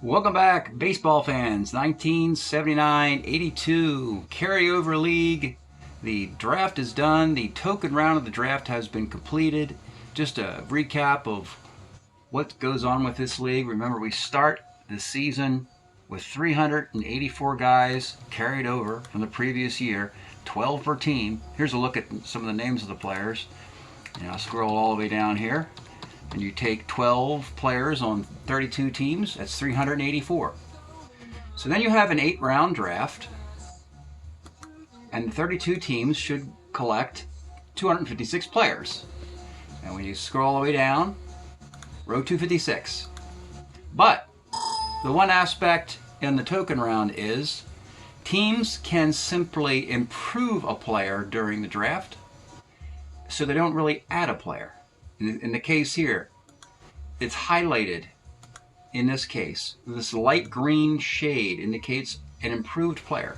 Welcome back, baseball fans. 1979-82 carryover league. The draft is done. The token round of the draft has been completed. Just a recap of what goes on with this league. Remember, we start the season with 384 guys carried over from the previous year, 12 per team. Here's a look at some of the names of the players. And I'll scroll all the way down here. And you take 12 players on 32 teams, that's 384. So then you have an 8-round draft, and 32 teams should collect 256 players. And when you scroll all the way down, row 256. But the one aspect in the token round is teams can simply improve a player during the draft, so they don't really add a player. In the case here, it's highlighted in this case. This light green shade indicates an improved player.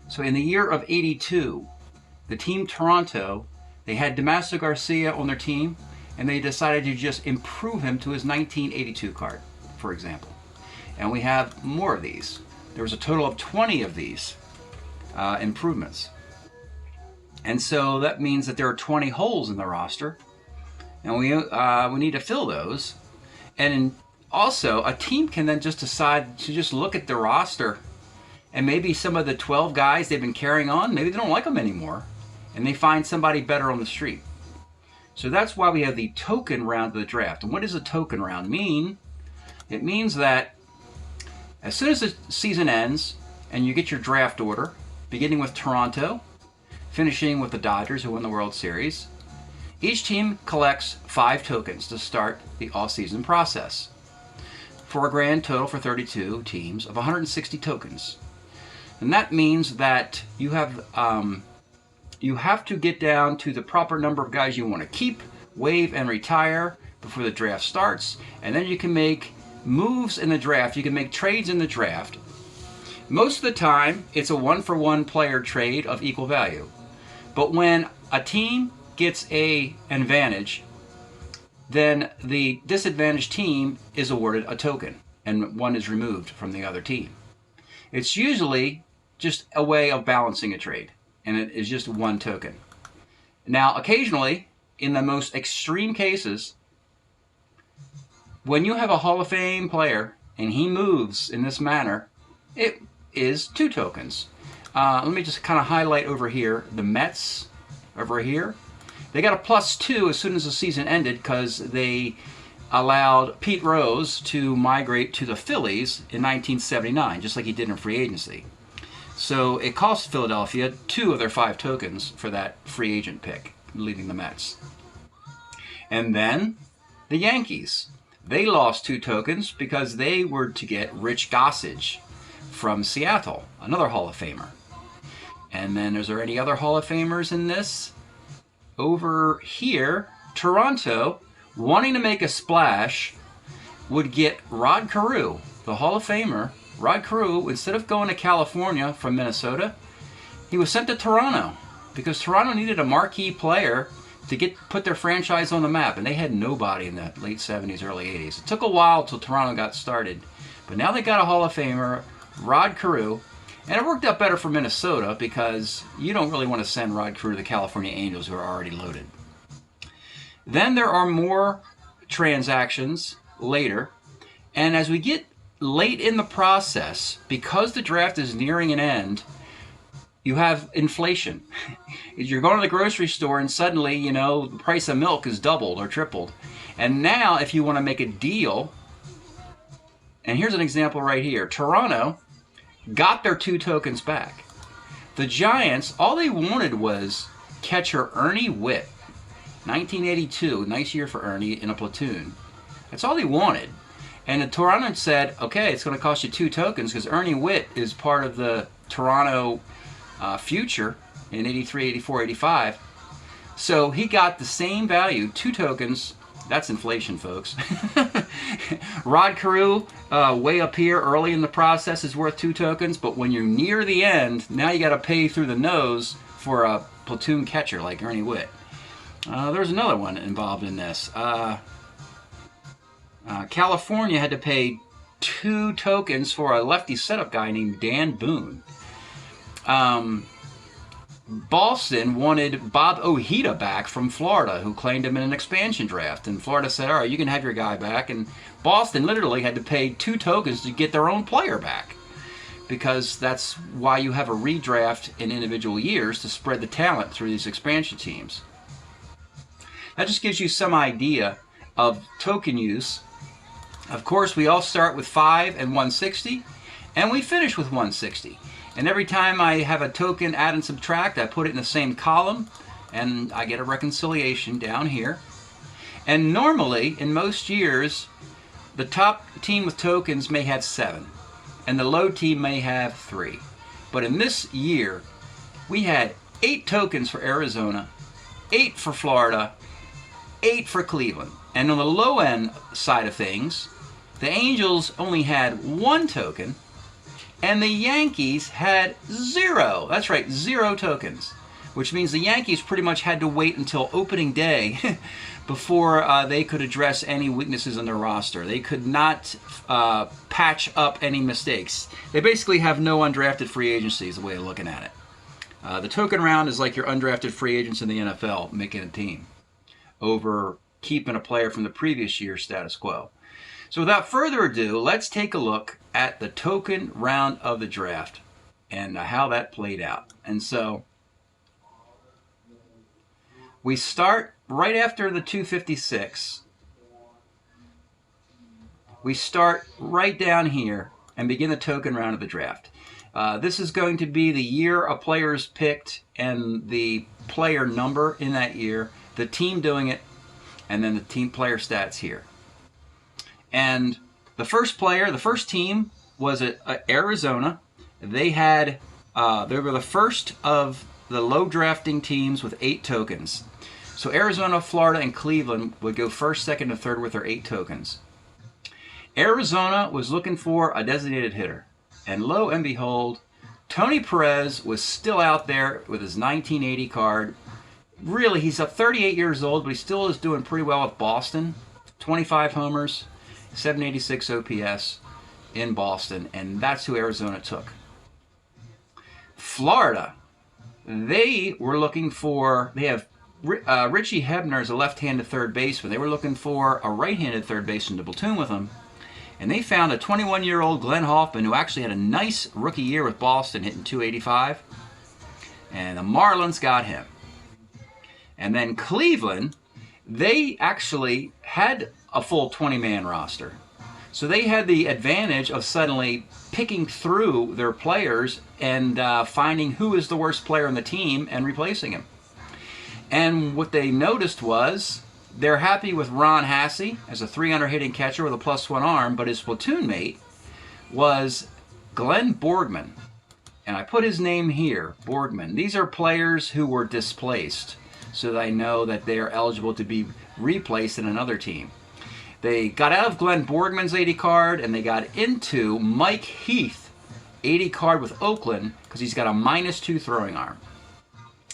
So in the year of 82, the team Toronto, they had Damaso Garcia on their team, and they decided to just improve him to his 1982 card, for example. And we have more of these. There was a total of 20 of these improvements. And so that means that there are 20 holes in the roster. And we need to fill those. And also, a team can then just decide to just look at the roster, and maybe some of the 12 guys they've been carrying on, maybe they don't like them anymore, and they find somebody better on the street. So that's why we have the token round of the draft. And what does a token round mean? It means that as soon as the season ends and you get your draft order, beginning with Toronto, finishing with the Dodgers who won the World Series, each team collects 5 tokens to start the off-season process, for a grand total for 32 teams of 160 tokens. And that means that you have to get down to the proper number of guys you want to keep, waive, and retire before the draft starts, and then you can make moves in the draft. You can make trades in the draft. Most of the time, it's a 1-for-1 player trade of equal value. But when a team gets an advantage, then the disadvantaged team is awarded a token, and one is removed from the other team. It's usually just a way of balancing a trade, and it is just one token. Now, occasionally, in the most extreme cases, when you have a Hall of Fame player and he moves in this manner, it is 2 tokens. Let me just kind of highlight over here, the Mets over here. They got a +2 as soon as the season ended because they allowed Pete Rose to migrate to the Phillies in 1979, just like he did in free agency. So it cost Philadelphia 2 of their 5 tokens for that free agent pick, leaving the Mets. And then the Yankees. They lost 2 tokens because they were to get Rich Gossage from Seattle, another Hall of Famer. And then is there any other Hall of Famers in this? Over here, Toronto, wanting to make a splash, would get Rod Carew, the Hall of Famer. Rod Carew, instead of going to California from Minnesota, he was sent to Toronto because Toronto needed a marquee player to put their franchise on the map, and they had nobody in the late 70s, early 80s. It took a while till Toronto got started, but now they got a Hall of Famer, Rod Carew. And it worked out better for Minnesota because you don't really want to send Rod Carew to the California Angels, who are already loaded. Then there are more transactions later. And as we get late in the process, because the draft is nearing an end, you have inflation. You're going to the grocery store and suddenly, the price of milk is doubled or tripled. And now if you want to make a deal, and here's an example right here. Toronto got their 2 tokens back. The Giants, all they wanted was catcher Ernie Whitt. 1982, nice year for Ernie in a platoon. That's all they wanted. And the Toronto said, okay, it's going to cost you 2 tokens because Ernie Whitt is part of the Toronto future in 83, 84, 85. So he got the same value, 2 tokens. That's inflation, folks. Rod Carew, way up here early in the process, is worth 2 tokens, but when you're near the end, now you got to pay through the nose for a platoon catcher like Ernie Whitt. There's another one involved in this. California had to pay 2 tokens for a lefty setup guy named Dan Boone. Boston wanted Bob Ojeda back from Florida, who claimed him in an expansion draft. And Florida said, all right, you can have your guy back. And Boston literally had to pay 2 tokens to get their own player back, because that's why you have a redraft in individual years, to spread the talent through these expansion teams. That just gives you some idea of token use. Of course, we all start with 5 and 160, and we finish with 160. And every time I have a token add and subtract, I put it in the same column, and I get a reconciliation down here. And normally, in most years, the top team with tokens may have 7, and the low team may have 3. But in this year, we had 8 tokens for Arizona, 8 for Florida, 8 for Cleveland. And on the low end side of things, the Angels only had 1 token, and the Yankees had 0. That's right, 0 tokens, which means the Yankees pretty much had to wait until opening day before they could address any weaknesses in their roster. They could not patch up any mistakes. They basically have no undrafted free agency, is the way of looking at it. The token round is like your undrafted free agents in the NFL making a team over keeping a player from the previous year's status quo. So without further ado, let's take a look at the token round of the draft and how that played out. And so we start right after the 256. We start right down here and begin the token round of the draft. This is going to be the year a player is picked and the player number in that year, the team doing it, and then the team player stats here. And the first player, the first team was Arizona. They were the first of the low drafting teams with 8 tokens. So Arizona, Florida, and Cleveland would go first, second, and third with their 8 tokens. Arizona was looking for a designated hitter. And lo and behold, Tony Perez was still out there with his 1980 card. Really, he's 38 years old, but he still is doing pretty well with Boston. 25 homers, 786 OPS in Boston, and that's who Arizona took. Florida, they were looking for, they have Richie Hebner as a left-handed third baseman. They were looking for a right-handed third baseman to platoon with him, and they found a 21-year-old Glenn Hoffman who actually had a nice rookie year with Boston, hitting .285, and the Marlins got him. And then Cleveland, they actually had a full 20-man roster. So they had the advantage of suddenly picking through their players and finding who is the worst player on the team and replacing him. And what they noticed was they're happy with Ron Hassey as a .300 hitting catcher with a +1 arm, but his platoon mate was Glenn Borgman. And I put his name here, Borgman. These are players who were displaced, so that I know that they are eligible to be replaced in another team. They got out of Glenn Borgman's 80 card and they got into Mike Heath 80 card with Oakland because he's got a -2 throwing arm.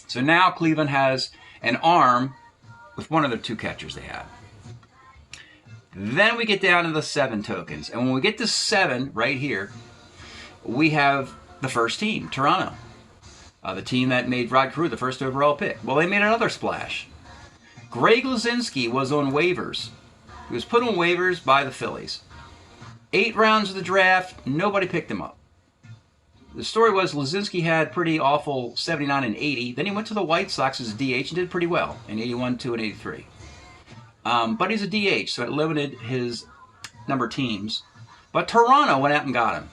So now Cleveland has an arm with one of the 2 catchers they had. Then we get down to the 7 tokens. And when we get to 7 right here, we have the first team, Toronto. The team that made Rod Carew the first overall pick. Well, they made another splash. Greg Luzinski was on waivers. He was put on waivers by the Phillies. 8 rounds of the draft, nobody picked him up. The story was Luzinski had pretty awful 79 and 80. Then he went to the White Sox as a DH and did pretty well in 81, 2, and 83. But he's a DH, so it limited his number of teams. But Toronto went out and got him.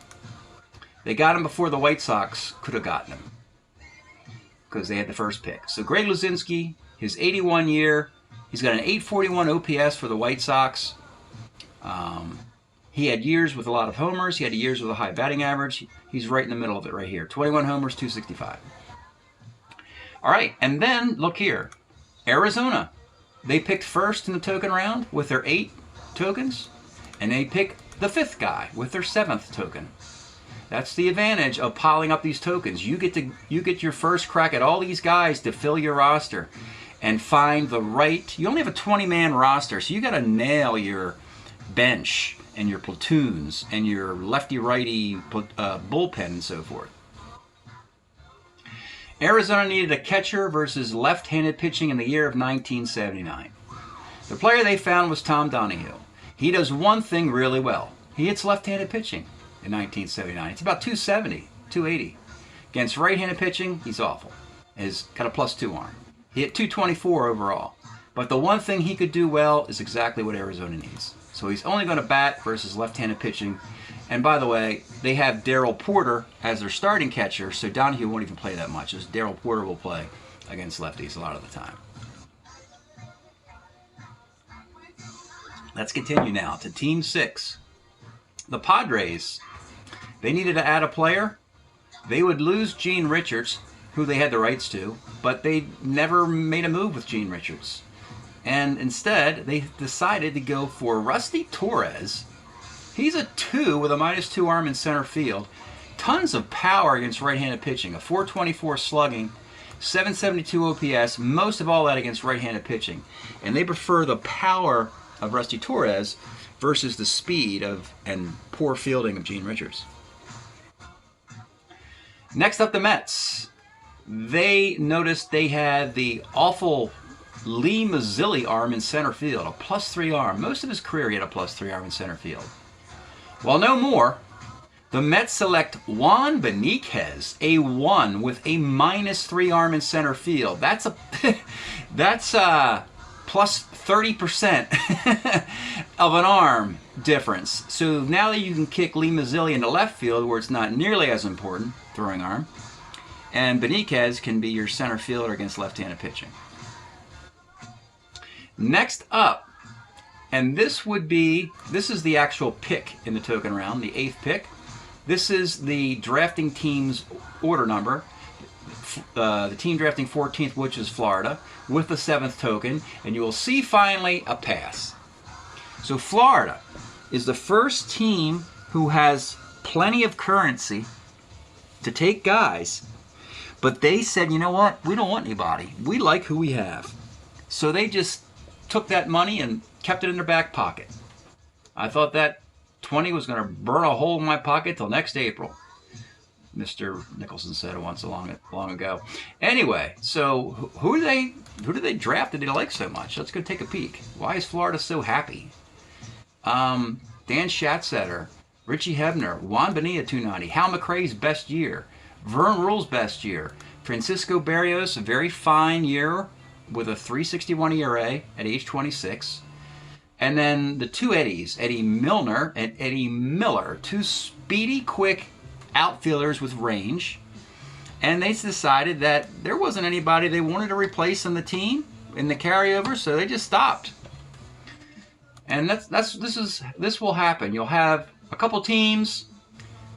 They got him before the White Sox could have gotten him, because they had the first pick. So Greg Luzinski, his 81 year, he's got an .841 OPS for the White Sox. He had years with a lot of homers. He had years with a high batting average. He's right in the middle of it right here. 21 homers, .265. All right, and then look here. Arizona, they picked first in the token round with their 8 tokens, and they picked the 5th guy with their 7th token. That's the advantage of piling up these tokens. You get your first crack at all these guys to fill your roster and find the right. You only have a 20-man roster, so you got to nail your bench and your platoons and your lefty-righty bullpen and so forth. Arizona needed a catcher versus left-handed pitching in the year of 1979. The player they found was Tom Donahue. He does one thing really well. He hits left-handed pitching in 1979. It's about 270, 280. Against right-handed pitching, he's awful. He's got a +2 arm. He hit 224 overall. But the one thing he could do well is exactly what Arizona needs. So he's only going to bat versus left-handed pitching. And by the way, they have Darryl Porter as their starting catcher, so Donahue won't even play that much, as Darryl Porter will play against lefties a lot of the time. Let's continue now to Team 6. The Padres, they needed to add a player. They would lose Gene Richards, who they had the rights to, but they never made a move with Gene Richards. And instead, they decided to go for Rusty Torres. He's a 2 with a -2 arm in center field. Tons of power against right-handed pitching. A .424 slugging, 772 OPS, most of all that against right-handed pitching. And they prefer the power of Rusty Torres versus the speed of and poor fielding of Gene Richards. Next up, the Mets. They noticed they had the awful Lee Mazzilli arm in center field, a +3 arm. Most of his career he had a +3 arm in center field. Well, no more. The Mets select Juan Benitez, a 1 with a -3 arm in center field. That's plus 30% of an arm difference. So now that you can kick Lee Mazzilli into left field, where it's not nearly as important, throwing arm, and Benitez can be your center fielder against left-handed pitching. Next up, and this is the actual pick in the token round, the 8th pick. This is the drafting team's order number. The team drafting 14th, which is Florida, with the 7th token, and you will see finally a pass. So Florida is the first team who has plenty of currency to take guys, but they said, you know what, we don't want anybody. We like who we have. So they just took that money and kept it in their back pocket. I thought that 20 was going to burn a hole in my pocket till next April, Mr. Nicholson said once long ago. Anyway, so who did they draft that they like so much? Let's go take a peek. Why is Florida so happy? Dan Schatzeder, Richie Hebner, Juan Bonilla 290, Hal McRae's best year, Vern Rule's best year, Francisco Barrios, a very fine year with a 3.61 ERA at age 26. And then the two Eddies, Eddie Milner and Eddie Miller, two speedy, quick outfielders with range. And they decided that there wasn't anybody they wanted to replace on the team in the carryover, so they just stopped. And this will happen. You'll have a couple teams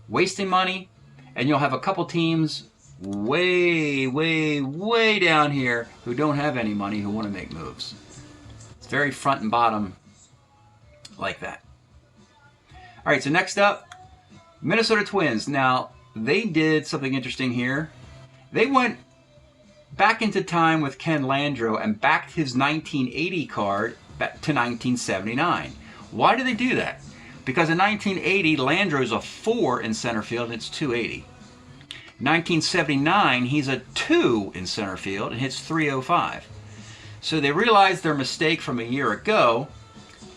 wasting money, and you'll have a couple teams way, way, way down here who don't have any money who want to make moves. It's very front and bottom like that. All right, so next up, Minnesota Twins. Now, they did something interesting here. They went back into time with Ken Landreau and backed his 1980 card back to 1979. Why did they do that? Because in 1980, Landreau's a 4 in center field and it's 280. 1979, he's a 2 in center field and hits 305. So they realized their mistake from a year ago,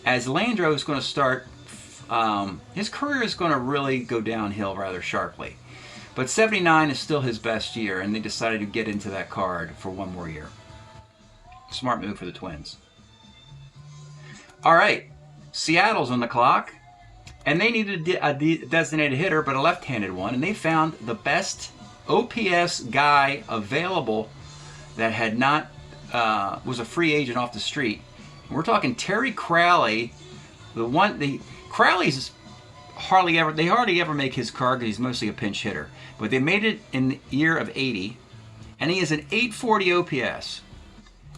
as Landreau is going to start, his career is going to really go downhill rather sharply. But 79 is still his best year, and they decided to get into that card for one more year. Smart move for the Twins. All right, Seattle's on the clock, and they needed a designated hitter, but a left-handed one, and they found the best OPS guy available that had not was a free agent off the street. And we're talking Terry Crowley. Crowley's hardly ever make his card because he's mostly a pinch hitter. But they made it in the year of 80, and he has an 840 OPS.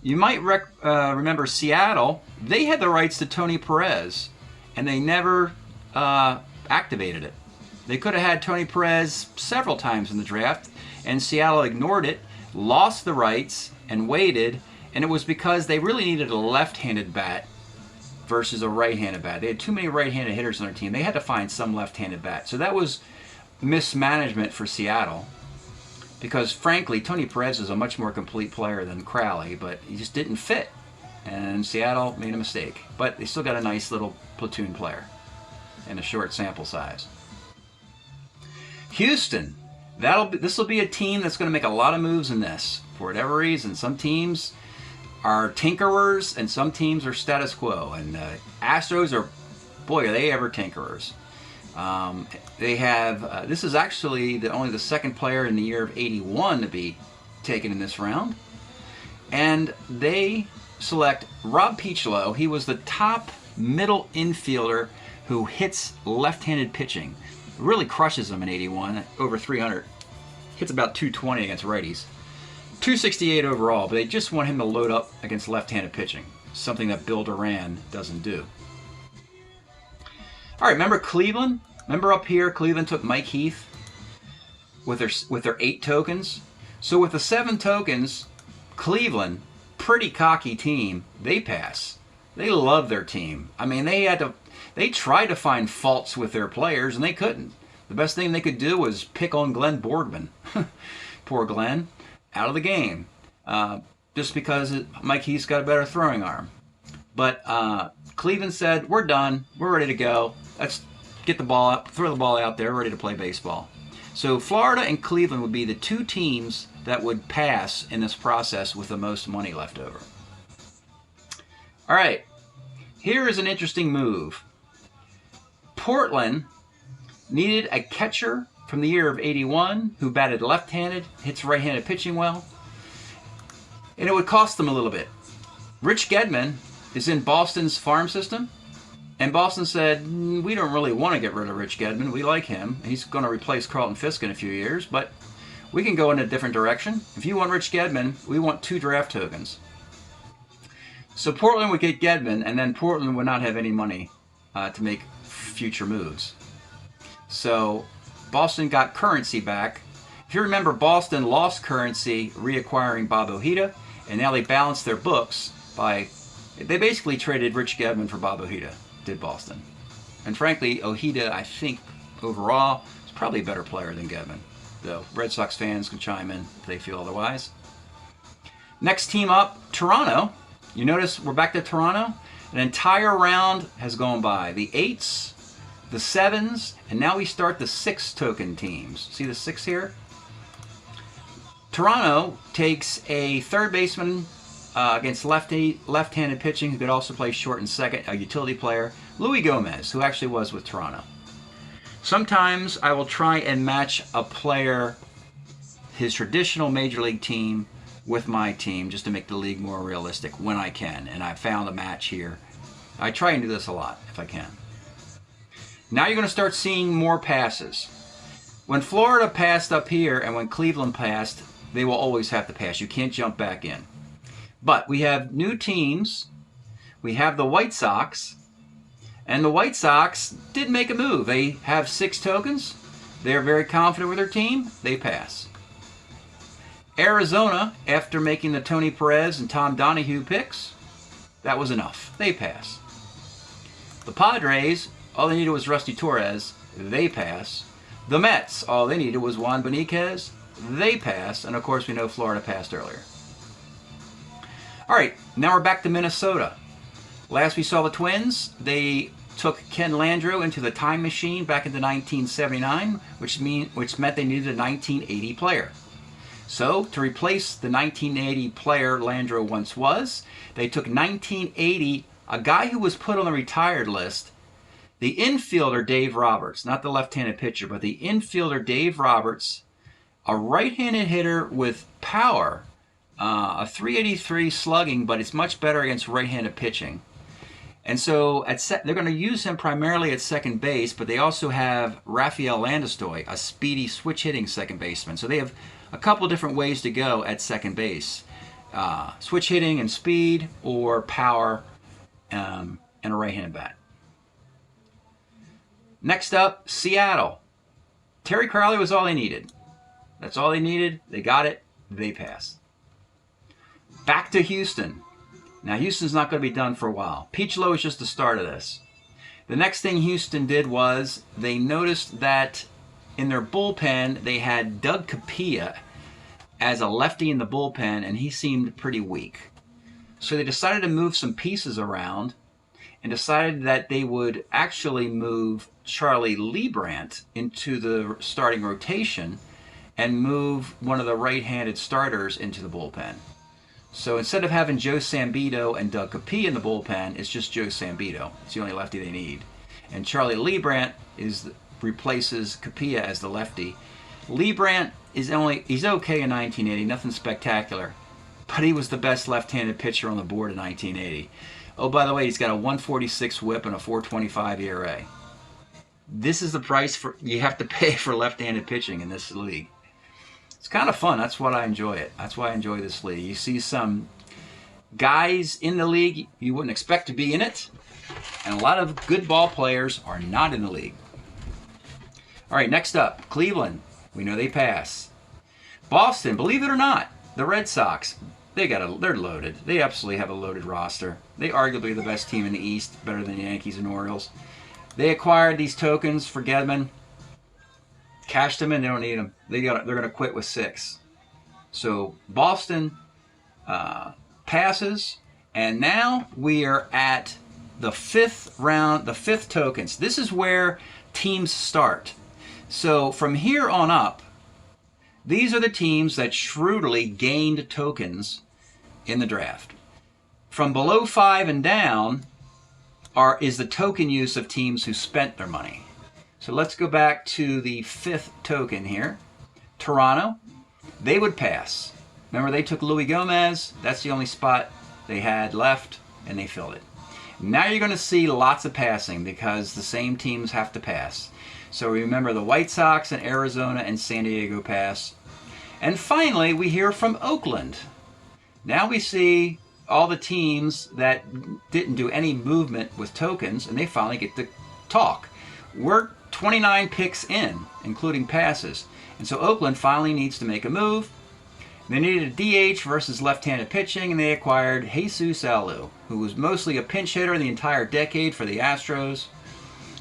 You might remember Seattle. They had the rights to Tony Perez, and they never activated it. They could have had Tony Perez several times in the draft, and Seattle ignored it, lost the rights, and waited. And it was because they really needed a left-handed bat versus a right-handed bat. They had too many right-handed hitters on their team. They had to find some left-handed bat. So that was mismanagement for Seattle, because frankly, Tony Perez is a much more complete player than Crowley, but he just didn't fit. And Seattle made a mistake. But they still got a nice little platoon player in a short sample size. Houston. This will be a team that's going to make a lot of moves in this. For whatever reason, some teams are tinkerers and some teams are status quo. And Astros are, boy, are they ever tinkerers. They have, this is actually only the second player in the year of 81 to be taken in this round. And they select Rob Peachlow. He was the top middle infielder who hits left-handed pitching. Really crushes them in 81, over 300. Hits about 220 against righties. 268 overall, but they just want him to load up against left-handed pitching, something that Bill Duran doesn't do. All right, remember Cleveland? Remember up here, Cleveland took Mike Heath with their 8 tokens? So with the 7 tokens, Cleveland, pretty cocky team, they pass. They love their team. I mean, they tried to find faults with their players, and they couldn't. The best thing they could do was pick on Glenn Boardman. Poor Glenn, out of the game. Just because Mike Heath's got a better throwing arm. But Cleveland said, we're done. We're ready to go. Let's get the ball up, throw the ball out there, ready to play baseball. So Florida and Cleveland would be the 2 teams that would pass in this process with the most money left over. All right, here is an interesting move. Portland needed a catcher from the year of 81 who batted left-handed, hits right-handed pitching well, and it would cost them a little bit. Rich Gedman is in Boston's farm system, and Boston said, we don't really want to get rid of Rich Gedman. We like him. He's going to replace Carlton Fisk in a few years, but we can go in a different direction. If you want Rich Gedman, we want 2 draft tokens. So Portland would get Gedman, and then Portland would not have any money to make future moves. So Boston got currency back. If you remember, Boston lost currency reacquiring Bob Ojeda, and now they balanced their books by, they basically traded Rich Gedman for Bob Ojeda, did Boston. And frankly, Ojeda, I think, overall, is probably a better player than Gedman, though Red Sox fans can chime in if they feel otherwise. Next team up, Toronto. You notice we're back to Toronto. An entire round has gone by. The 8s, the 7s, and now we start the 6 token teams. See the 6 here? Toronto takes a third baseman against left-handed pitching who could also play short and second, a utility player, Louis Gomez, who actually was with Toronto. Sometimes I will try and match a player, his traditional major league team, with my team just to make the league more realistic when I can. And I found a match here. I try and do this a lot if I can. Now you're going to start seeing more passes. When Florida passed up here and when Cleveland passed, they will always have to pass. You can't jump back in. But we have new teams. We have the White Sox. And the White Sox did make a move. They have 6 tokens. They're very confident with their team. They pass. Arizona, after making the Tony Perez and Tom Donahue picks, that was enough. They pass. The Padres, all they needed was Rusty Torres. They pass. The Mets, all they needed was Juan Beniquez. They pass. And of course, we know Florida passed earlier. All right, now we're back to Minnesota. Last we saw the Twins, they took Ken Landreau into the time machine back into 1979, which meant they needed a 1980 player. So, to replace the 1980 player Landreau once was, they took 1980, a guy who was put on the retired list, the infielder Dave Roberts, not the left-handed pitcher, but the infielder Dave Roberts, a right-handed hitter with power, a 383 slugging, but it's much better against right-handed pitching. And so they're going to use him primarily at second base, but they also have Rafael Landeskog, a speedy switch-hitting second baseman. So they have a couple different ways to go at second base. Switch hitting and speed, or power and a right-handed bat. Next up, Seattle. Terry Crowley was all they needed. That's all they needed. They got it. They pass. Back to Houston. Now, Houston's not going to be done for a while. Peach Low is just the start of this. The next thing Houston did was they noticed that in their bullpen, they had Doug Capilla as a lefty in the bullpen, and he seemed pretty weak. So they decided to move some pieces around and decided that they would actually move Charlie Leibrandt into the starting rotation and move one of the right-handed starters into the bullpen. So instead of having Joe Sambito and Doug Capilla in the bullpen, it's just Joe Sambito. It's the only lefty they need. And Charlie Leibrandt replaces Capilla as the lefty. Leibrandt he's okay in 1980, nothing spectacular, but he was the best left-handed pitcher on the board in 1980. Oh, by the way, he's got a 146 whip and a 425 ERA. This is the price you have to pay for left-handed pitching in this league. It's kind of fun. That's why I enjoy it. That's why I enjoy this league. You see some guys in the league you wouldn't expect to be in it, and a lot of good ball players are not in the league. All right, next up, Cleveland. We know they pass. Boston, believe it or not, the Red Sox, they're loaded. They absolutely have a loaded roster. They arguably the best team in the East, better than the Yankees and Orioles. They acquired these tokens for Gedman, cashed them in. They don't need them. They're going to quit with 6. So Boston passes, and now we are at the 5th round, the 5th tokens. This is where teams start. So from here on up, these are the teams that shrewdly gained tokens in the draft. From below 5 and down is the token use of teams who spent their money. So let's go back to the 5th token here. Toronto, they would pass. Remember, they took Louis Gomez. That's the only spot they had left, and they filled it. Now you're going to see lots of passing because the same teams have to pass. So remember, the White Sox and Arizona and San Diego pass. And finally, we hear from Oakland. Now we see all the teams that didn't do any movement with tokens, and they finally get to talk. We're 29 picks in, including passes. And so Oakland finally needs to make a move. They needed a DH versus left-handed pitching, and they acquired Jesus Alou, who was mostly a pinch hitter the entire decade for the Astros.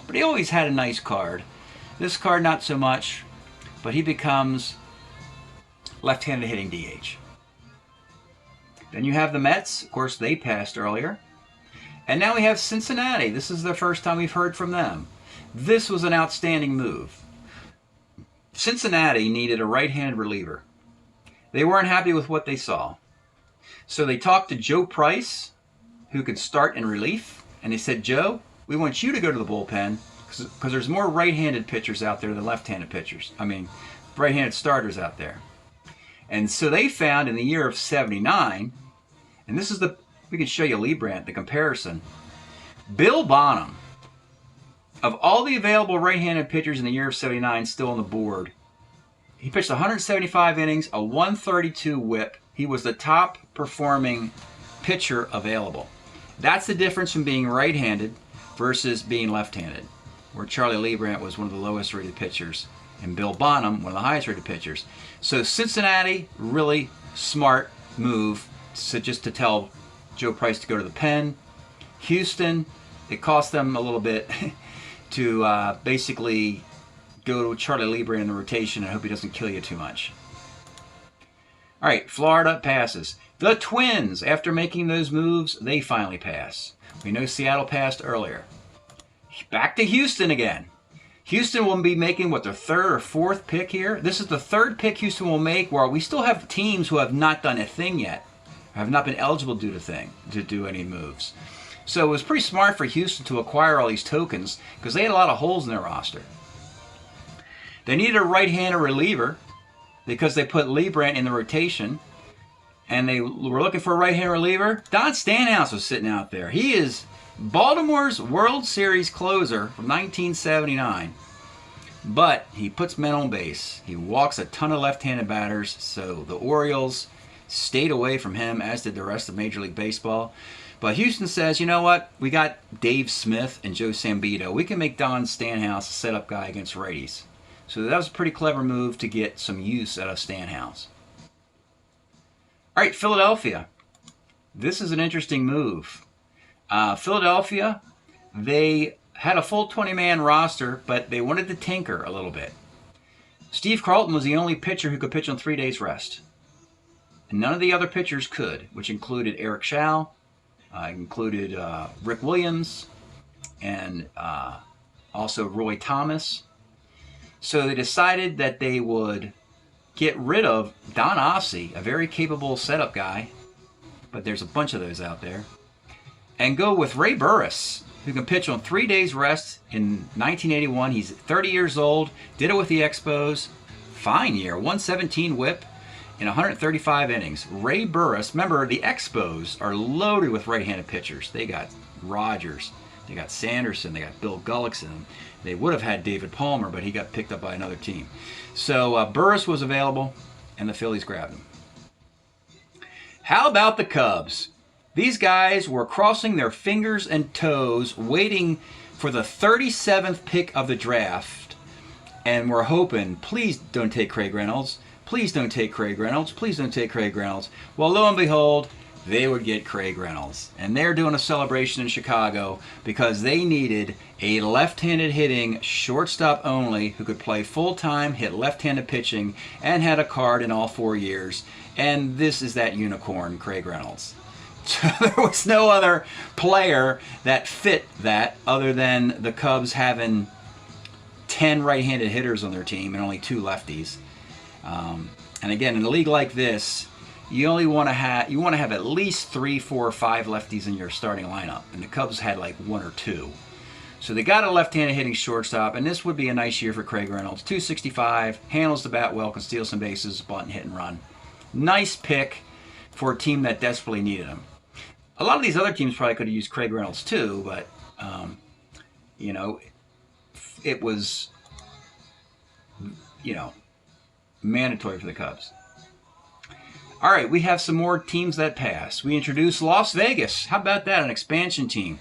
But he always had a nice card. This card, not so much, but he becomes left-handed hitting DH. Then you have the Mets. Of course, they passed earlier. And now we have Cincinnati. This is the first time we've heard from them. This was an outstanding move. Cincinnati needed a right-handed reliever. They weren't happy with what they saw. So they talked to Joe Price, who could start in relief. And they said, Joe, we want you to go to the bullpen because there's more right-handed pitchers out there than left-handed pitchers. I mean, right-handed starters out there. And so they found in the year of 79, and this is we can show you Leibrandt, the comparison. Bill Bonham, of all the available right-handed pitchers in the year of 79 still on the board, he pitched 175 innings, a 132 whip. He was the top performing pitcher available. That's the difference from being right-handed versus being left-handed, where Charlie Leibrandt was one of the lowest rated pitchers and Bill Bonham, one of the highest rated pitchers. So Cincinnati, really smart move just to tell Joe Price to go to the pen. Houston, it cost them a little bit to basically go to Charlie Leibrandt in the rotation and hope he doesn't kill you too much. All right, Florida passes. The Twins, after making those moves, they finally pass. We know Seattle passed earlier. Back to Houston again. Houston will be making, their 3rd or 4th pick here? This is the 3rd pick Houston will make, where we still have teams who have not done a thing yet, have not been eligible to do any moves. So it was pretty smart for Houston to acquire all these tokens because they had a lot of holes in their roster. They needed a right-handed reliever because they put Leibrandt in the rotation, and they were looking for a right-handed reliever. Don Stanhouse was sitting out there. He is Baltimore's World Series closer from 1979. But he puts men on base. He walks a ton of left-handed batters, so the Orioles stayed away from him, as did the rest of Major League Baseball. But Houston says, you know what? We got Dave Smith and Joe Sambito. We can make Don Stanhouse a setup guy against righties. So that was a pretty clever move to get some use out of Stanhouse. All right, Philadelphia. This is an interesting move. Philadelphia, they had a full 20-man roster, but they wanted to tinker a little bit. Steve Carlton was the only pitcher who could pitch on 3 days rest. And none of the other pitchers could, which included Eric Schau, included Rick Williams, and also Roy Thomas. So they decided that they would get rid of Don Ossie, a very capable setup guy, but there's a bunch of those out there, and go with Ray Burris, who can pitch on 3 days rest in 1981. He's 30 years old, did it with the Expos. Fine year, 117 whip in 135 innings. Ray Burris, remember the Expos are loaded with right-handed pitchers. They got Rogers, they got Sanderson, they got Bill Gullickson. They would have had David Palmer, but he got picked up by another team. So Burris was available, and the Phillies grabbed him. How about the Cubs? These guys were crossing their fingers and toes, waiting for the 37th pick of the draft, and were hoping, please don't take Craig Reynolds. Please don't take Craig Reynolds. Please don't take Craig Reynolds. Well, lo and behold, they would get Craig Reynolds. And they're doing a celebration in Chicago because they needed a left-handed hitting shortstop only who could play full-time, hit left-handed pitching, and had a card in all 4 years. And this is that unicorn, Craig Reynolds. So there was no other player that fit that other than the Cubs having 10 right-handed hitters on their team and only 2 lefties. And again, in a league like this, you only want to have at least 3, 4, or 5 lefties in your starting lineup, and the Cubs had like 1 or 2. So they got a left-handed hitting shortstop, and this would be a nice year for Craig Reynolds. 265, handles the bat well, can steal some bases, bunt, hit, and run. Nice pick for a team that desperately needed him. A lot of these other teams probably could have used Craig Reynolds too, but you know, it was mandatory for the Cubs. All right, we have some more teams that pass. We introduced Las Vegas. How about that? An expansion team.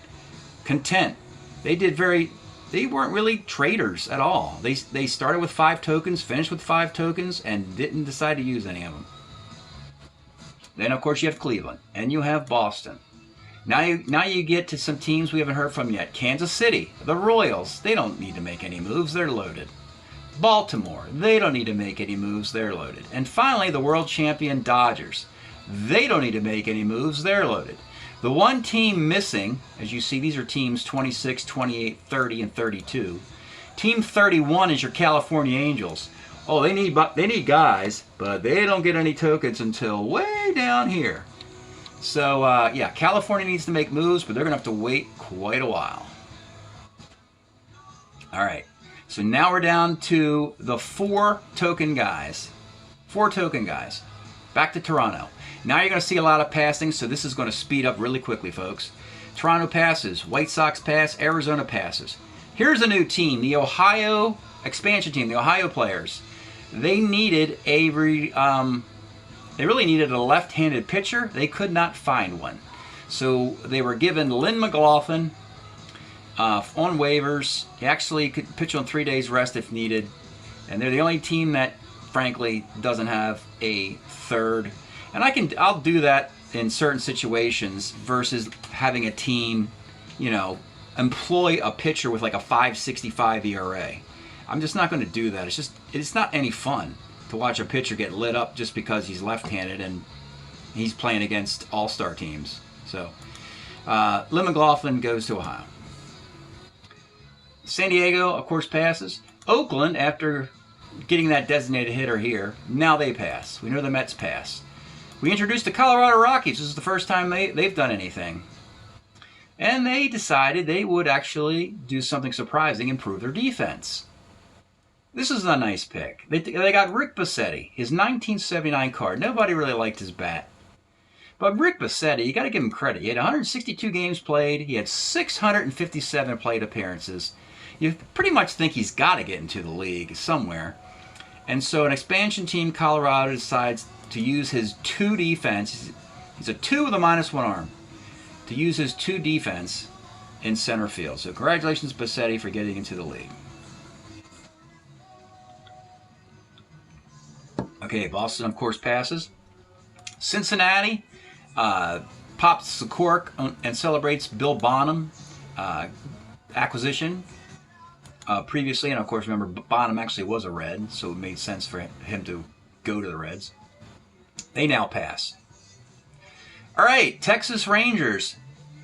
Content. They weren't really traders at all. They started with 5 tokens, finished with 5 tokens, and didn't decide to use any of them. Then, of course, you have Cleveland, and you have Boston. Now you get to some teams we haven't heard from yet. Kansas City, the Royals. They don't need to make any moves. They're loaded. Baltimore, they don't need to make any moves, they're loaded. And finally, the world champion Dodgers. They don't need to make any moves, they're loaded. The one team missing, as you see, these are teams 26, 28, 30, and 32. Team 31 is your California Angels. Oh, they need guys, but they don't get any tokens until way down here. So, yeah, California needs to make moves, but they're going to have to wait quite a while. All right. So now we're down to the 4 token guys. 4 token guys. Back to Toronto. Now you're going to see a lot of passing, so this is going to speed up really quickly, folks. Toronto passes. White Sox pass. Arizona passes. Here's a new team, the Ohio expansion team, the Ohio players. They needed they really needed a left-handed pitcher. They could not find one. So they were given Lynn McLaughlin, on waivers. He actually could pitch on 3 days rest if needed. And they're the only team that, frankly, doesn't have a third. And I'll do that in certain situations versus having a team, employ a pitcher with like a 5.65 ERA. I'm just not going to do that. It's not any fun to watch a pitcher get lit up just because he's left-handed and he's playing against all-star teams. So, Lynn McLaughlin goes to Ohio. San Diego, of course, passes. Oakland, after getting that designated hitter here, now they pass. We know the Mets pass. We introduced the Colorado Rockies. This is the first time they've done anything. And they decided they would actually do something surprising, improve their defense. This is a nice pick. They got Rick Bassetti, his 1979 card. Nobody really liked his bat. But Rick Bassetti, you got to give him credit. He had 162 games played. He had 657 plate appearances. You pretty much think he's got to get into the league somewhere. And so an expansion team, Colorado, decides to use his 2 defense. He's a 2 with a -1 arm. To use his 2 defense in center field. So congratulations, Bassetti, for getting into the league. Okay, Boston, of course, passes. Cincinnati, pops the cork and celebrates Bill Bonham acquisition previously. And of course, remember, Bonham actually was a Red, so it made sense for him to go to the Reds. They now pass. All right, Texas Rangers.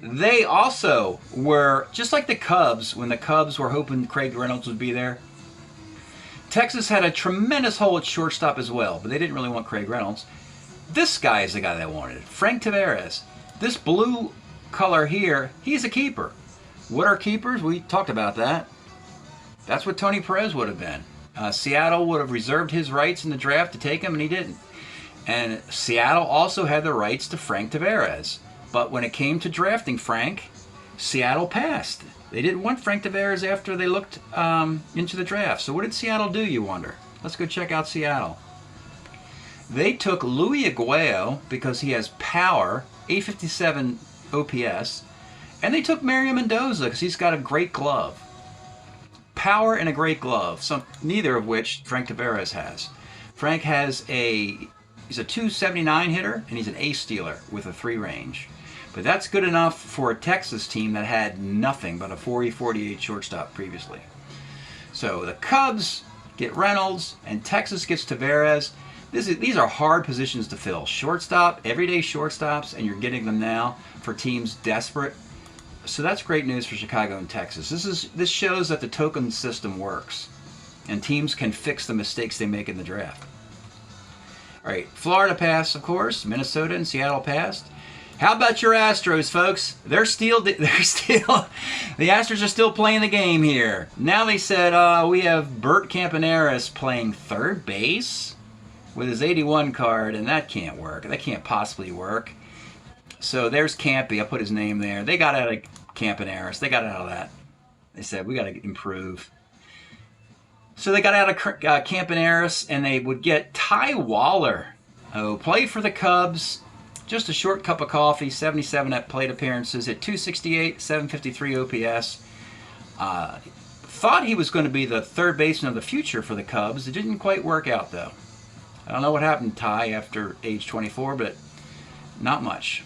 They also were, just like the Cubs, when the Cubs were hoping Craig Reynolds would be there, Texas had a tremendous hole at shortstop as well, but they didn't really want Craig Reynolds. This guy is the guy they wanted, Frank Taveras. This blue color here, he's a keeper. What are keepers? We talked about that. That's what Tony Perez would have been. Seattle would have reserved his rights in the draft to take him, and he didn't. And Seattle also had the rights to Frank Taveras. But when it came to drafting Frank, Seattle passed. They didn't want Frank Taveras after they looked into the draft. So what did Seattle do, you wonder? Let's go check out Seattle. They took Louis Aguayo because he has power, 857 OPS, and they took Mario Mendoza because he's got a great glove. Power and a great glove, neither of which Frank Taveras has. Frank has he's a 279 hitter, and he's an ace stealer with a 3 range. But that's good enough for a Texas team that had nothing but a 40-48 shortstop previously. So the Cubs get Reynolds, and Texas gets Taveras. These are hard positions to fill. Shortstop, everyday shortstops, and you're getting them now for teams desperate. So that's great news for Chicago and Texas. This shows that the token system works, and teams can fix the mistakes they make in the draft. All right, Florida passed, of course. Minnesota and Seattle passed. How about your Astros, folks? The Astros are still playing the game here. Now they said we have Bert Campaneris playing third base with his 81 card, and that can't work. That can't possibly work. So there's Campy. I put his name there. They got out of Campaneris. They got out of that. They said, we got to improve. So they got out of Campaneris, and they would get Ty Waller, who played for the Cubs. Just a short cup of coffee, 77 at plate appearances, at 268, 753 OPS. Thought he was going to be the third baseman of the future for the Cubs. It didn't quite work out, though. I don't know what happened to Ty after age 24, but not much.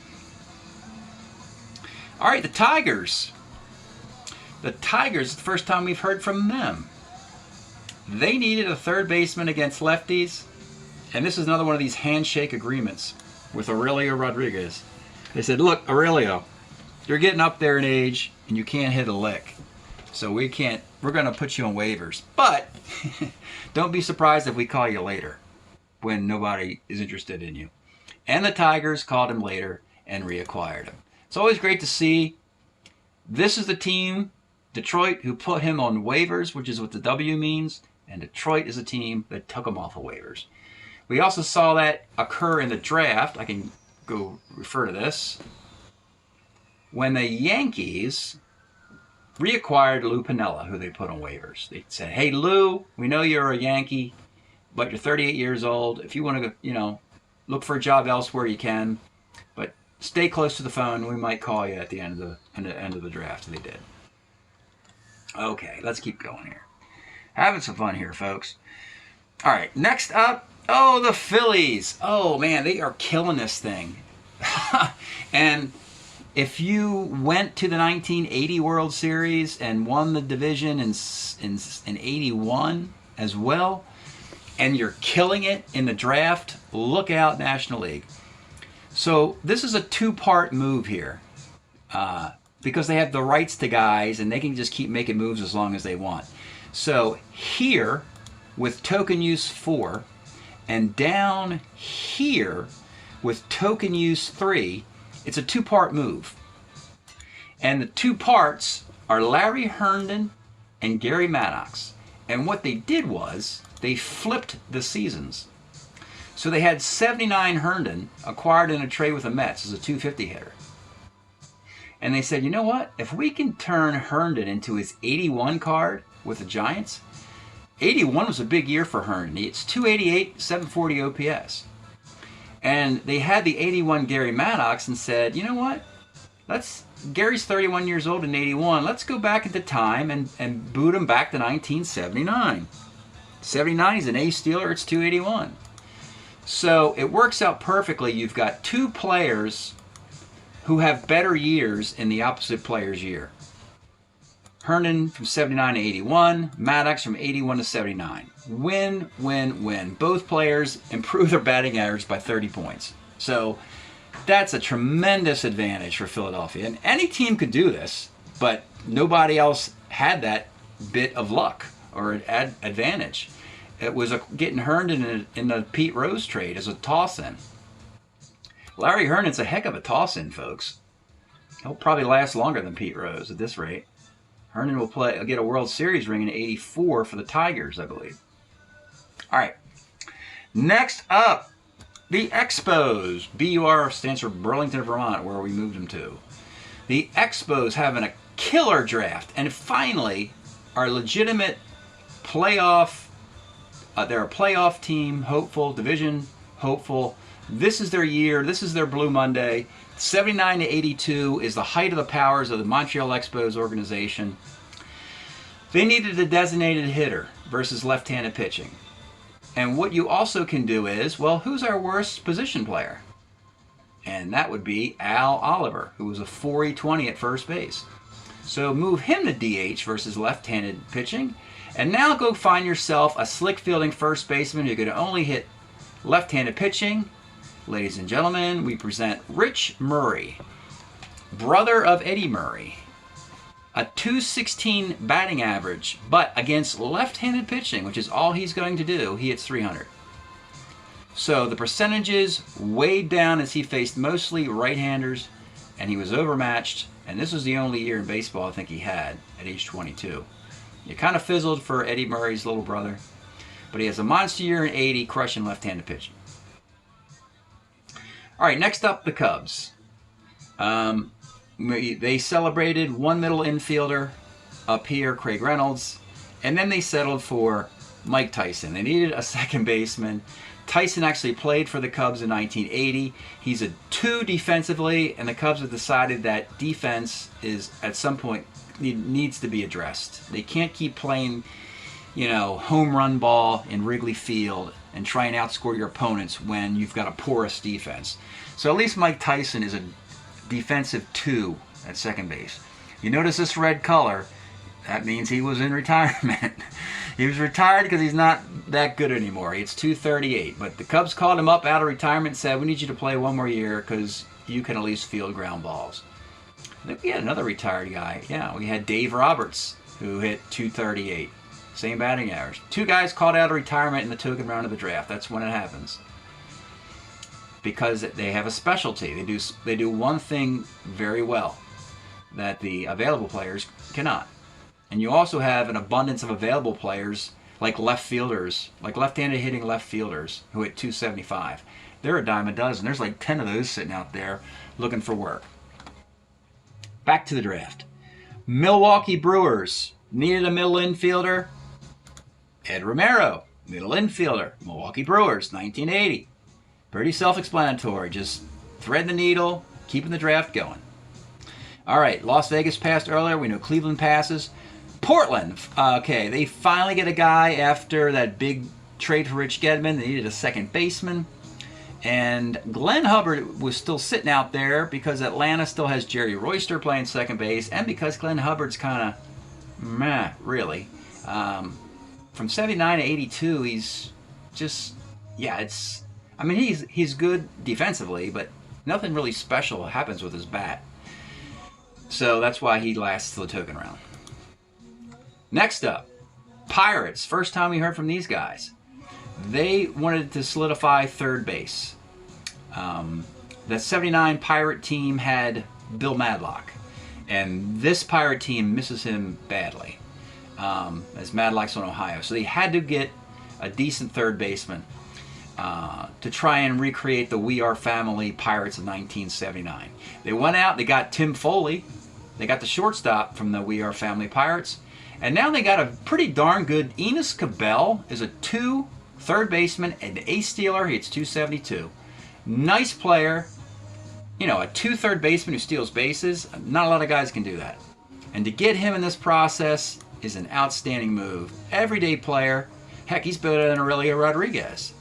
All right, the Tigers. The Tigers, it's the first time we've heard from them. They needed a third baseman against lefties, and this is another one of these handshake agreements with Aurelio Rodriguez. They said, look, Aurelio, you're getting up there in age, and you can't hit a lick. So we're going to put you on waivers. But don't be surprised if we call you later when nobody is interested in you. And the Tigers called him later and reacquired him. It's always great to see. This is the team, Detroit, who put him on waivers, which is what the W means. And Detroit is a team that took him off of waivers. We also saw that occur in the draft. I can go refer to this. When the Yankees reacquired Lou Piniella, who they put on waivers. They said, hey, Lou, we know you're a Yankee, but you're 38 years old. If you want to, look for a job elsewhere, you can. But stay close to the phone. We might call you at the end of the draft. They did. Okay, let's keep going here. Having some fun here, folks. All right, next up. Oh, the Phillies. Oh, man, they are killing this thing. And if you went to the 1980 World Series and won the division in 81 as well, and you're killing it in the draft, look out, National League. So this is a two-part move here because they have the rights to guys, and they can just keep making moves as long as they want. So here, with token use 4, and down here with token use 3, it's a two-part move. And the two parts are Larry Herndon and Gary Maddox. And what they did was they flipped the seasons. So they had 79 Herndon acquired in a trade with the Mets as a 250 hitter. And they said, you know what? If we can turn Herndon into his 81 card with the Giants, 81 was a big year for Herndon. It's 288, 740 OPS. And they had the 81 Gary Maddox and said, you know what? Gary's 31 years old in 81. Let's go back into time and boot him back to 1979. 79, he's an ace stealer. It's 281. So it works out perfectly. You've got two players who have better years in the opposite player's year. Herndon from 79 to 81, Maddox from 81 to 79. Win, win, win. Both players improve their batting average by 30 points. So that's a tremendous advantage for Philadelphia. And any team could do this, but nobody else had that bit of luck or advantage. It was getting Herndon in the Pete Rose trade as a toss-in. Larry Herndon's a heck of a toss-in, folks. He'll probably last longer than Pete Rose at this rate. Herndon will get a World Series ring in '84 for the Tigers, I believe. All right. Next up, the Expos. BUR stands for Burlington, Vermont, where we moved them to. The Expos having a killer draft, and finally, our legitimate playoff. They're a playoff team, hopeful, division hopeful. This is their year. This is their Blue Monday. 79 to 82 is the height of the powers of the Montreal Expos organization. They needed a designated hitter versus left-handed pitching. And what you also can do is, well, who's our worst position player? And that would be Al Oliver, who was a .420 at first base. So move him to DH versus left-handed pitching. And now go find yourself a slick-fielding first baseman who can only hit left-handed pitching. Ladies and gentlemen, we present Rich Murray, brother of Eddie Murray. A .216 batting average, but against left-handed pitching, which is all he's going to do, he hits .300. So the percentages weighed down as he faced mostly right-handers, and he was overmatched, and this was the only year in baseball I think he had at age 22. It kind of fizzled for Eddie Murray's little brother, but he has a monster year in '80, crushing left-handed pitching. All right, next up, the Cubs. They celebrated one middle infielder up here, Craig Reynolds, and then they settled for Mike Tyson. They needed a second baseman. Tyson actually played for the Cubs in 1980. He's a 2 defensively, and the Cubs have decided that defense is, at some point, needs to be addressed. They can't keep playing, home run ball in Wrigley Field and try and outscore your opponents when you've got a porous defense. So at least Mike Tyson is a defensive 2 at second base. You notice this red color, that means he was in retirement. He was retired because he's not that good anymore. It's .238. But the Cubs called him up out of retirement and said, we need you to play one more year because you can at least field ground balls. I think we had another retired guy. Yeah, we had Dave Roberts, who hit .238. Same batting average. 2 guys called out of retirement in the token round of the draft. That's when it happens. Because they have a specialty. They do one thing very well that the available players cannot. And you also have an abundance of available players like left fielders, like left-handed hitting left fielders who hit .275. They're a dime a dozen. There's like 10 of those sitting out there looking for work. Back to the draft. Milwaukee Brewers needed a middle infielder. Ed Romero, middle infielder. Milwaukee Brewers, 1980. Pretty self-explanatory. Just thread the needle, keeping the draft going. All right, Las Vegas passed earlier. We know Cleveland passes. Portland, okay, they finally get a guy after that big trade for Rich Gedman. They needed a second baseman. And Glenn Hubbard was still sitting out there because Atlanta still has Jerry Royster playing second base, and because Glenn Hubbard's kind of meh, really. From 79 to 82, he's just, he's good defensively, but nothing really special happens with his bat. So that's why he lasts to the token round. Next up, Pirates. First time we heard from these guys. They wanted to solidify third base. The 79 Pirate team had Bill Madlock, and this Pirate team misses him badly, as Madlock's on Ohio. So they had to get a decent third baseman to try and recreate the We Are Family Pirates of 1979. They went out, they got Tim Foley, they got the shortstop from the We Are Family Pirates, and now they got a pretty darn good Enos Cabell is a 2 third baseman and ace stealer. He hits .272. Nice player. A 2 third baseman who steals bases. Not a lot of guys can do that. And to get him in this process is an outstanding move. Everyday player. Heck, he's better than Aurelio Rodriguez.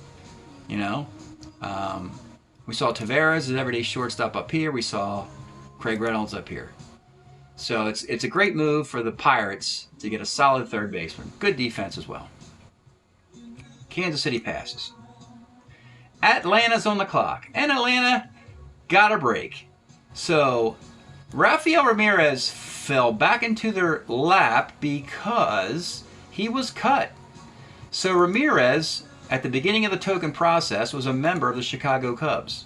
We saw Taveras as everyday shortstop up here. We saw Craig Reynolds up here. So it's a great move for the Pirates to get a solid third baseman. Good defense as well. Kansas City passes. Atlanta's on the clock, and Atlanta got a break. So Rafael Ramirez fell back into their lap because he was cut. So Ramirez, at the beginning of the token process, was a member of the Chicago Cubs.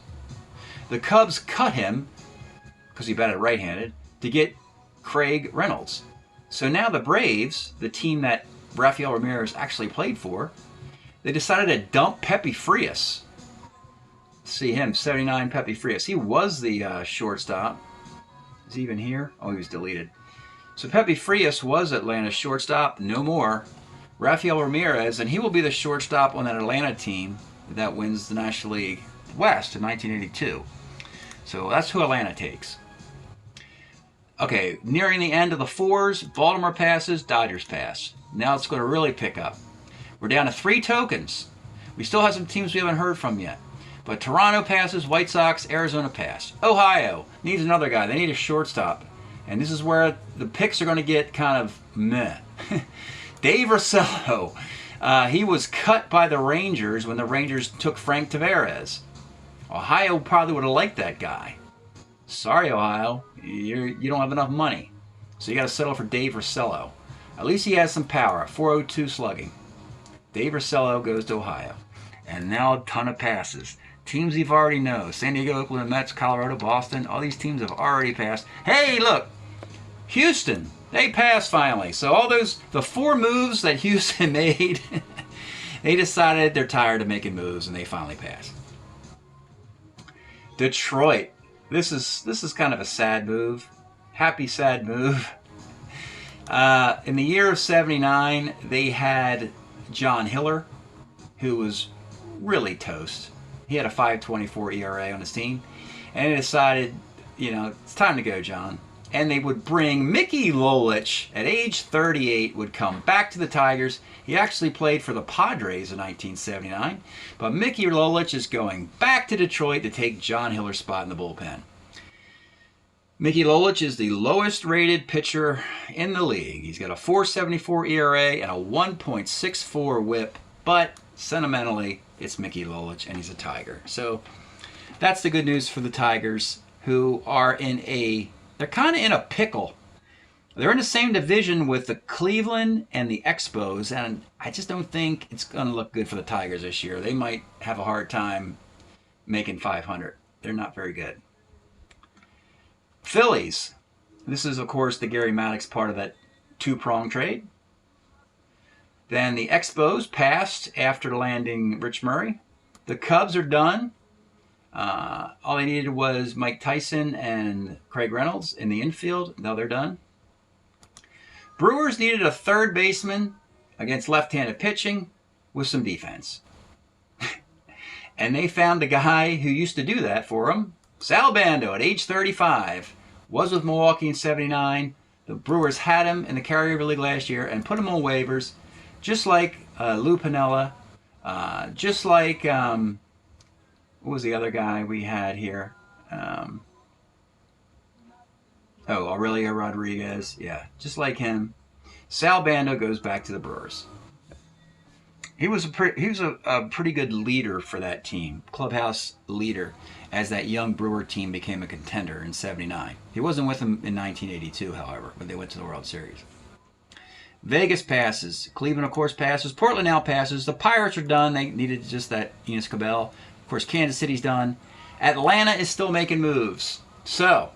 The Cubs cut him, because he batted right-handed, to get Craig Reynolds. So now the Braves, the team that Rafael Ramirez actually played for, they decided to dump Pepe Frias. See him, 79 Pepe Frias. He was the shortstop. Is he even here? Oh, he was deleted. So Pepe Frias was Atlanta's shortstop. No more. Rafael Ramirez, and he will be the shortstop on that Atlanta team that wins the National League West in 1982. So that's who Atlanta takes. Okay, nearing the end of the fours, Baltimore passes, Dodgers pass. Now it's going to really pick up. We're down to 3 tokens. We still have some teams we haven't heard from yet. But Toronto passes, White Sox, Arizona pass. Ohio needs another guy. They need a shortstop. And this is where the picks are going to get kind of meh. Dave Rosello. He was cut by the Rangers when the Rangers took Frank Tavares. Ohio probably would have liked that guy. Sorry, Ohio. You don't have enough money. So you got to settle for Dave Rosello. At least he has some power. 402 slugging. Dave Rosello goes to Ohio. And now a ton of passes. Teams you've already know. San Diego, Oakland, Mets, Colorado, Boston. All these teams have already passed. Hey, look. Houston. They passed finally. So all the 4 moves that Houston made, they decided they're tired of making moves and they finally passed. Detroit. This is kind of a sad move. Happy, sad move. In the year of 79, they had John Hiller, who was really toast. He had a 5.24 ERA on his team. And they decided, it's time to go, John. And they would bring Mickey Lolich at age 38, would come back to the Tigers. He actually played for the Padres in 1979. But Mickey Lolich is going back to Detroit to take John Hiller's spot in the bullpen. Mickey Lolich is the lowest rated pitcher in the league. He's got a 4.74 ERA and a 1.64 whip. But sentimentally, it's Mickey Lolich and he's a Tiger. So that's the good news for the Tigers, who are they're kind of in a pickle. They're in the same division with the Cleveland and the Expos, and I just don't think it's going to look good for the Tigers this year. They might have a hard time making 500. They're not very good. Phillies. This is, of course, the Gary Maddox part of that 2-prong trade. Then the Expos passed after landing Rich Murray. The Cubs are done. All they needed was Mike Tyson and Craig Reynolds in the infield. Now they're done. Brewers needed a third baseman against left-handed pitching with some defense. And they found the guy who used to do that for them. Sal Bando at age 35. Was with Milwaukee in 79. The Brewers had him in the carryover league last year and put him on waivers. Just like Lou Piniella. Just like... what was the other guy we had here? Aurelio Rodriguez. Yeah, just like him. Sal Bando goes back to the Brewers. He was a pretty good leader for that team, clubhouse leader, as that young Brewer team became a contender in 79. He wasn't with them in 1982, however, when they went to the World Series. Vegas passes. Cleveland, of course, passes. Portland now passes. The Pirates are done. They needed just that Enos Cabell. Of course, Kansas City's done. Atlanta is still making moves. So,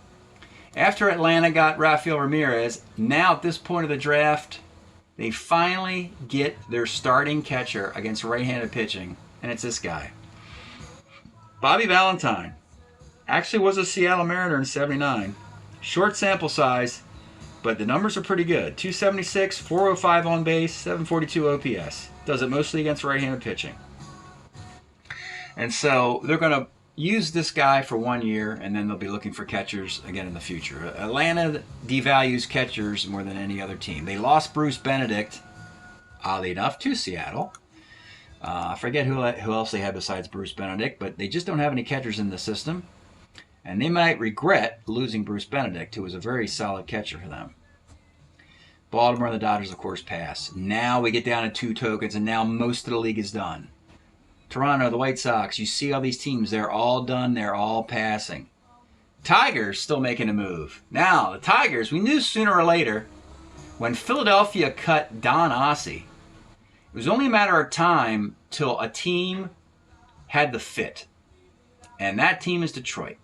after Atlanta got Rafael Ramirez, now at this point of the draft, they finally get their starting catcher against right-handed pitching, and it's this guy. Bobby Valentine. Actually was a Seattle Mariner in 79. Short sample size, but the numbers are pretty good. 276, 405 on base, 742 OPS. Does it mostly against right-handed pitching. And so they're going to use this guy for 1 year, and then they'll be looking for catchers again in the future. Atlanta devalues catchers more than any other team. They lost Bruce Benedict, oddly enough, to Seattle. I forget who else they had besides Bruce Benedict, but they just don't have any catchers in the system. And they might regret losing Bruce Benedict, who was a very solid catcher for them. Baltimore and the Dodgers, of course, pass. Now we get down to 2 tokens, and now most of the league is done. Toronto, the White Sox, you see all these teams, they're all done, they're all passing. Tigers still making a move. Now, the Tigers, we knew sooner or later, when Philadelphia cut Don Ossie, it was only a matter of time till a team had the fit. And that team is Detroit.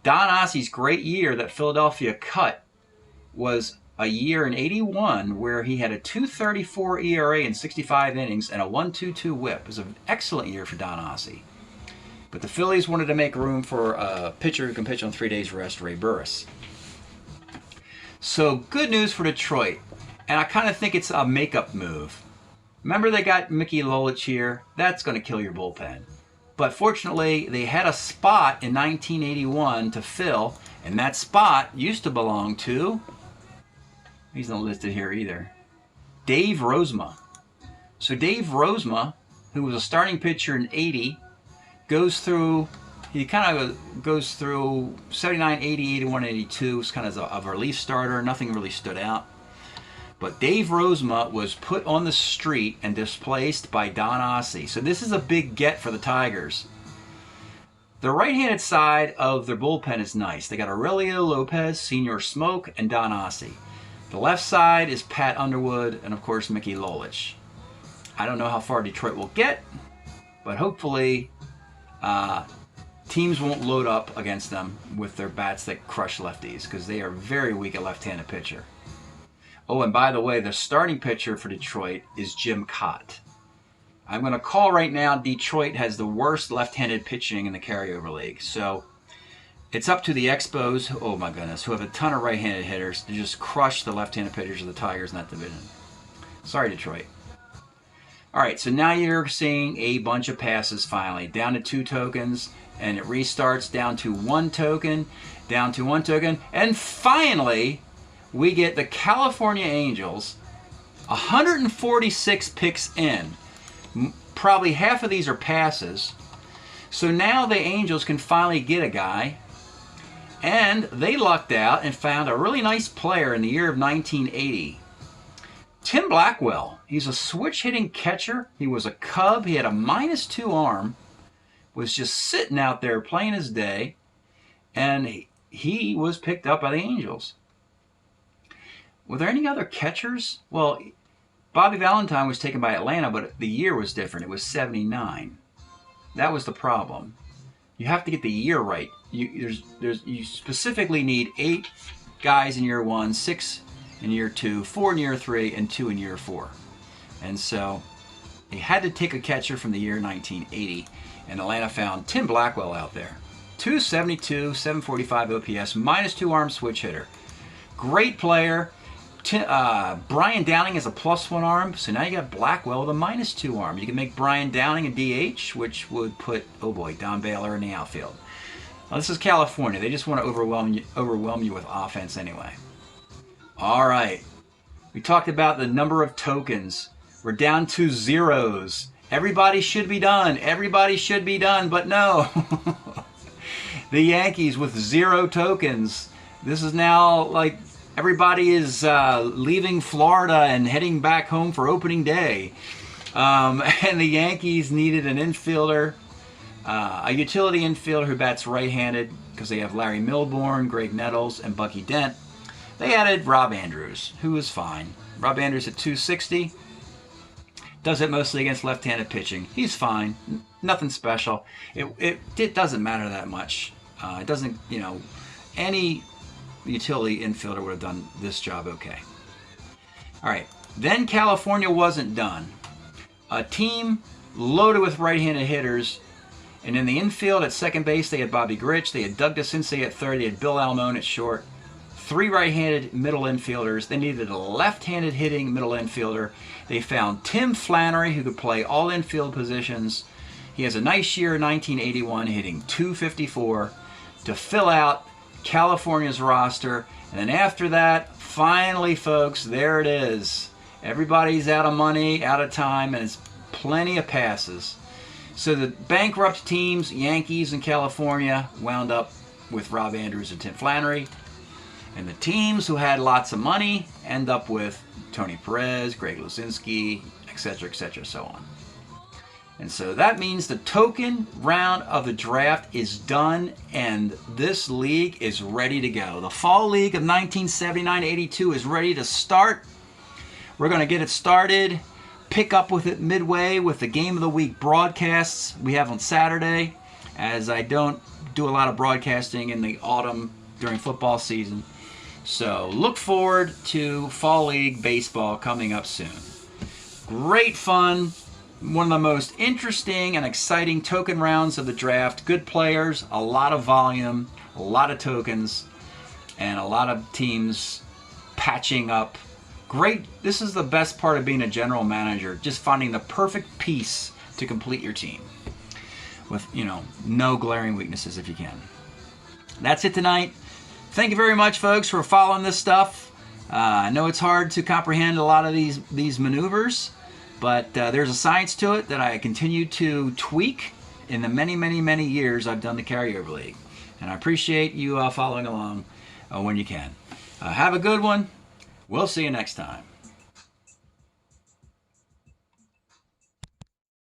Don Ossie's great year that Philadelphia cut was a year in 81 where he had a 2.34 ERA in 65 innings and a 1.22 whip. It was an excellent year for Don Ossie. But the Phillies wanted to make room for a pitcher who can pitch on 3 days rest, Ray Burris. So good news for Detroit. And I kind of think it's a makeup move. Remember they got Mickey Lolich here? That's going to kill your bullpen. But fortunately, they had a spot in 1981 to fill, and that spot used to belong to, he's not listed here either, Dave Rozema. So Dave Rozema, who was a starting pitcher in 80, he kind of goes through 79, 80, 81, 82. It's kind of a relief starter. Nothing really stood out. But Dave Rozema was put on the street and displaced by Don Ossie. So this is a big get for the Tigers. The right-handed side of their bullpen is nice. They got Aurelio Lopez, Senior Smoke, and Don Ossie. The left side is Pat Underwood and, of course, Mickey Lolich. I don't know how far Detroit will get, but hopefully teams won't load up against them with their bats that crush lefties because they are very weak at left-handed pitcher. Oh, and by the way, the starting pitcher for Detroit is Jim Cott. I'm going to call right now Detroit has the worst left-handed pitching in the carryover league. So it's up to the Expos, oh my goodness, who have a ton of right-handed hitters to just crush the left-handed pitchers of the Tigers in that division. Sorry, Detroit. All right, so now you're seeing a bunch of passes finally. Down to 2 tokens, and it restarts down to 1 token, down to 1 token, and finally we get the California Angels, 146 picks in. Probably half of these are passes. So now the Angels can finally get a guy. And they lucked out and found a really nice player in the year of 1980. Tim Blackwell. He's a switch-hitting catcher. He was a Cub. He had a -2 arm. Was just sitting out there playing his day. And he was picked up by the Angels. Were there any other catchers? Well, Bobby Valentine was taken by Atlanta, but the year was different. It was 79. That was the problem. You have to get the year right. You specifically need 8 guys in year 1, 6 in year 2, 4 in year 3, and 2 in year 4. And so they had to take a catcher from the year 1980, and Atlanta found Tim Blackwell out there. 272, 745 OPS, -2 arm switch hitter. Great player. Brian Downing has a +1 arm, so now you got Blackwell with a -2 arm. You can make Brian Downing a DH, which would put, oh boy, Don Baylor in the outfield. Now, this is California. They just want to overwhelm you with offense anyway. All right. We talked about the number of tokens. We're down to zeros. Everybody should be done. Everybody should be done, but no. The Yankees with 0 tokens. This is now like everybody is leaving Florida and heading back home for opening day. And the Yankees needed an infielder, a utility infielder who bats right-handed because they have Larry Milbourne, Greg Nettles, and Bucky Dent. They added Rob Andrews, who was fine. Rob Andrews at 260. Does it mostly against left-handed pitching. He's fine. Nothing special. It doesn't matter that much. It doesn't, any utility infielder would have done this job okay. All right. Then California wasn't done. A team loaded with right-handed hitters. And in the infield at second base, they had Bobby Grich. They had Doug DeCinces at third. They had Bill Almon at short. 3 right-handed middle infielders. They needed a left-handed hitting middle infielder. They found Tim Flannery, who could play all infield positions. He has a nice year in 1981, hitting .254 to fill out California's roster. And then after that, finally, folks, there it is. Everybody's out of money, out of time, and it's plenty of passes. So the bankrupt teams, Yankees and California, wound up with Rob Andrews and Tim Flannery. And the teams who had lots of money end up with Tony Perez, Greg Luzinski, etc., so on. And so that means the token round of the draft is done, and this league is ready to go. The Fall League of 1979-82 is ready to start. We're going to get it started, pick up with it midway with the Game of the Week broadcasts we have on Saturday, as I don't do a lot of broadcasting in the autumn during football season. So look forward to Fall League baseball coming up soon. Great fun. One of the most interesting and exciting token rounds of the draft. Good players, a lot of volume, a lot of tokens, and a lot of teams patching up. Great. This is the best part of being a general manager, just finding the perfect piece to complete your team with, no glaring weaknesses if you can. That's it tonight. Thank you very much, folks, for following this stuff. I know it's hard to comprehend a lot of these maneuvers, but there's a science to it that I continue to tweak in the many, many, many years I've done the Carryover League. And I appreciate you following along when you can. Have a good one. We'll see you next time.